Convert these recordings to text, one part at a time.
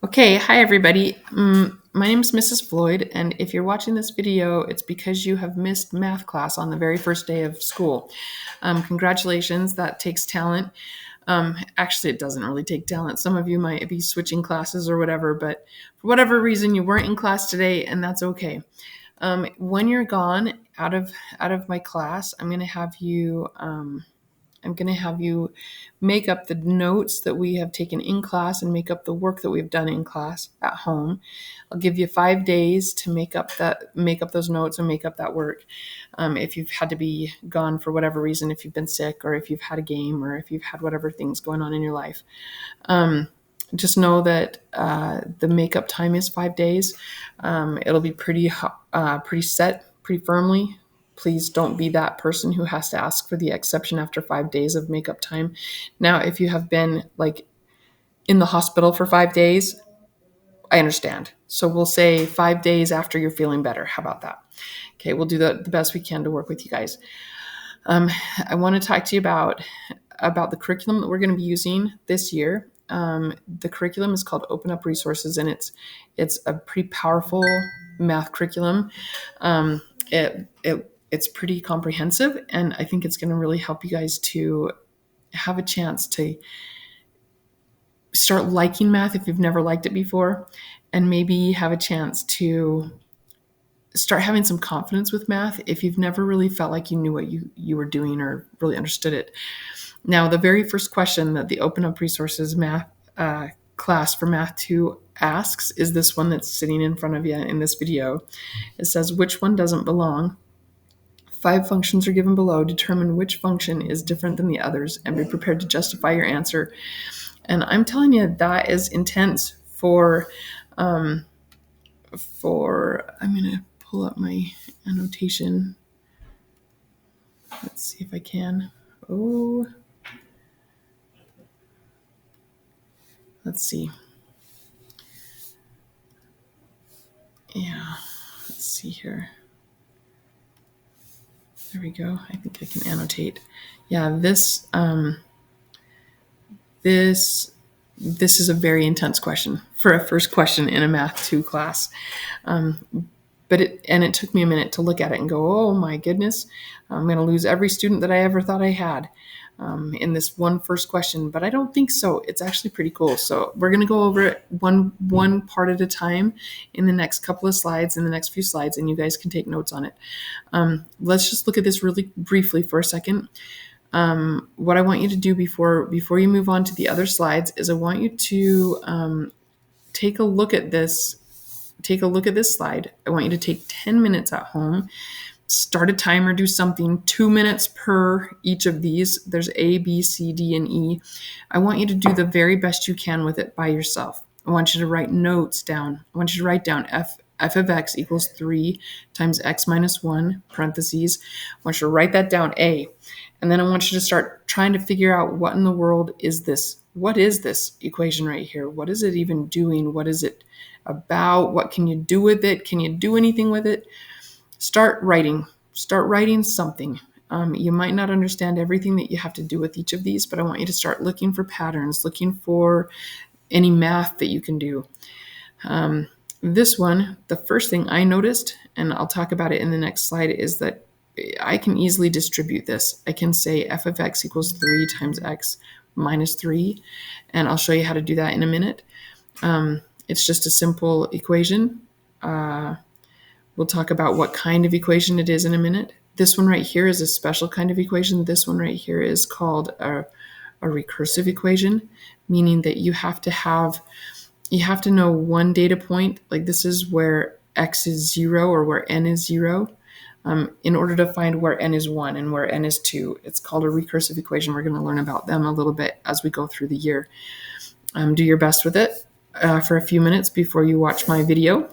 Okay, hi everybody. My name is Mrs. Floyd, and if you're watching this video, it's because you have missed math class on the very first day of school. Congratulations, that takes talent. Actually, it doesn't really take talent. Some of you might be switching classes or whatever, but for whatever reason, you weren't in class today, and that's okay. When you're gone out of my class, I'm going to have you make up the notes that we have taken in class and make up the work that we've done in class at home. I'll give you 5 days to make up those notes and make up that work. If you've had to be gone for whatever reason, if you've been sick or if you've had a game or if you've had whatever things going on in your life, just know that the makeup time is 5 days. It'll be pretty set, pretty firmly. Please don't be that person who has to ask for the exception after 5 days of makeup time. Now, if you have been like in the hospital for 5 days, I understand. So we'll say 5 days after you're feeling better. How about that? Okay, we'll do the best we can to work with you guys. I want to talk to you about the curriculum that we're going to be using this year. The curriculum is called Open Up Resources, and it's a pretty powerful math curriculum. It's pretty comprehensive, and I think it's going to really help you guys to have a chance to start liking math if you've never liked it before, and maybe have a chance to start having some confidence with math if you've never really felt like you knew what you were doing or really understood it. Now, the very first question that the Open Up Resources math class for Math 2 asks is this one that's sitting in front of you in this video. It says, which one doesn't belong? 5 functions are given below. Determine which function is different than the others and be prepared to justify your answer. And I'm telling you, that is intense I'm going to pull up my annotation. Let's see if I can. Let's see. Yeah, let's see here. There we go. I think I can annotate. Yeah, this is a very intense question for a first question in a Math 2 class. But it took me a minute to look at it and go, oh my goodness, I'm going to lose every student that I ever thought I had in this one first question. But I don't think so. It's actually pretty cool. So we're going to go over it one part at a time in the next couple of slides, in the next few slides, and you guys can take notes on it. Let's just look at this really briefly for a second. What I want you to do before you move on to the other slides is I want you to take a look at this slide. I want you to take 10 minutes at home, start a timer, do something, 2 minutes per each of these. There's A, B, C, D, and E. I want you to do the very best you can with it by yourself. I want you to write notes down. I want you to write down f of x equals 3 times x minus 1, parentheses. I want you to write that down, A. And then I want you to start trying to figure out what in the world is this? What is this equation right here? What is it even doing? What is it about? What can you do with it? Can you do anything with it? Start writing something. You might not understand everything that you have to do with each of these, but I want you to start looking for patterns, looking for any math that you can do. This one, the first thing I noticed, and I'll talk about it in the next slide, is that I can easily distribute this. I can say f of x equals 3 times x minus 3, and I'll show you how to do that in a minute. It's just a simple equation. We'll talk about what kind of equation it is in a minute. This one right here is a special kind of equation. This one right here is called a recursive equation, meaning that you have to know one data point. Like this is where x is 0 or where n is 0. In order to find where n is 1 and where n is 2. It's called a recursive equation. We're going to learn about them a little bit as we go through the year. Do your best with it for a few minutes before you watch my video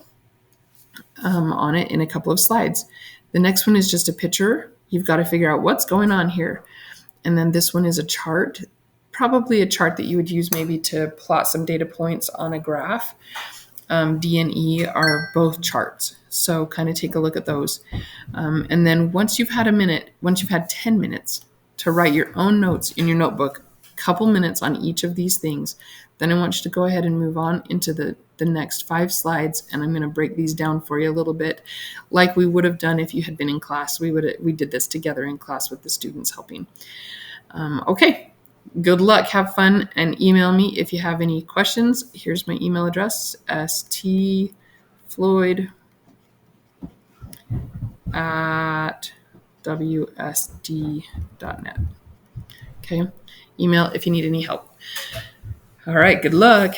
on it in a couple of slides. The next one is just a picture. You've got to figure out what's going on here. And then this one is a chart, probably a chart that you would use maybe to plot some data points on a graph. D and E are both charts. So kind of take a look at those. And then once you've had 10 minutes to write your own notes in your notebook, couple minutes on each of these things, Then I want you to go ahead and move on into the next 5 slides, and I'm going to break these down for you a little bit like we would have done if you had been in class. We did this together in class with the students helping. Okay, good luck, have fun, and email me if you have any questions. Here's my email address, stfloyd@wsd.net. Okay, email if you need any help. All right, good luck.